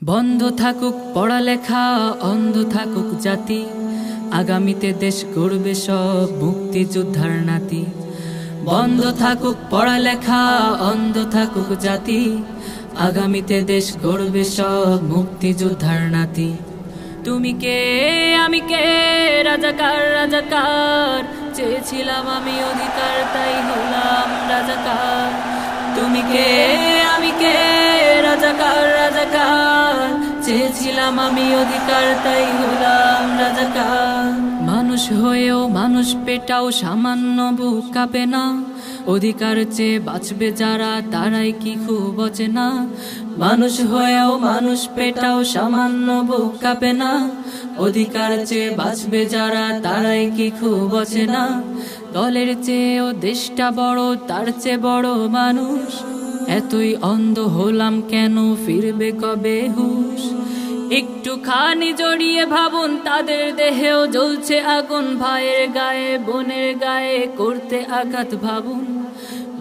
বন্ধ থাকুক পড়ালেখা, অন্ধ থাকুক জাতি, আগামীতে দেশ গড়বে সব মুক্তিযোদ্ধার নাতি। বন্ধ থাকুক পড়ালেখা, অন্ধ থাকুক জাতি, আগামীতে দেশ গড়বে সব মুক্তিযোদ্ধার নাতি। তুমি কে আমি কে, রাজাকার রাজাকার, চেয়েছিলাম আমি অধিকার তাই হলাম রাজাকার। তুমি কে আমি কে, রাজাকার রাজাকার, চেয়েছিলাম আমি অধিকার তাই হলাম রাজাকার। মানুষ হয়েও মানুষ পেটাও সামান্য বুক কাঁপে না, অধিকার চেয়ে বাঁচবে যারা তারাই কি খুব অচেনা। মানুষ হয়েও মানুষ পেটাও সামান্য বুক কাঁপে না, অধিকার চেয়ে বাঁচবে যারা তারাই কি খুব অচেনা। দলের চেয়েও দেশটা বড়, তার চেয়ে বড় মানুষ। এতই অন্ধ হলাম কেন, ফিরবে কবে হুশ? একটুখানি জড়িয়ে ভাবুন, তাদের দেহেও জ্বলছে আগুন। ভাইয়ের গায়ে বোনের গায়ে করতে আঘাত ভাবুন।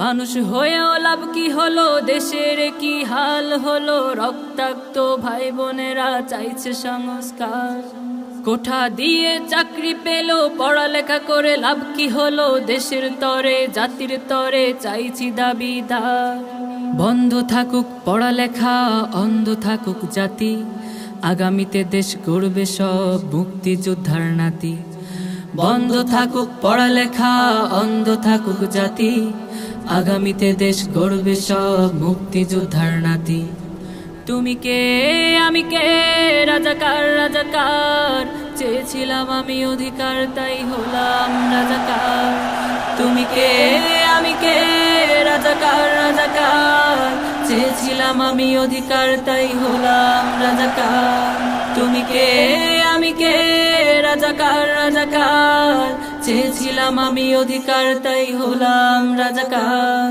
মানুষ হয়েও লাভ কি হলো, দেশের কি হাল হলো? রক্তাক্ত ভাই বোনেরা চাইছে সংস্কার। কোঠা দিয়ে চাকরি পেল, পড়ালেখা করে লাভ কি হলো? দেশের তরে জাতির তরে চাইছি দাবিদার। বন্ধ থাকুক পড়ালেখা, অন্ধ থাকুক জাতি, আগামীতে দেশ গড়বে সব মুক্তিযোদ্ধার নাতি। বন্ধ থাকুক পড়ালেখা, অন্ধ থাকুক জাতি, আগামীতে দেশ গড়বে সব মুক্তিযোদ্ধার নাতি। তুমি কে আমি কে, রাজাকার রাজাকার, চেয়েছিলাম আমি অধিকার তাই হলাম রাজাকার। তুমি কে আমি কে, রাজাকার রাজাকার, চেয়েছিলাম আমি অধিকার তাই হলাম রাজাকার। তুমি কে আমি কে, রাজাকার রাজাকার, চেয়েছিলাম আমি অধিকার তাই হলাম রাজাকার।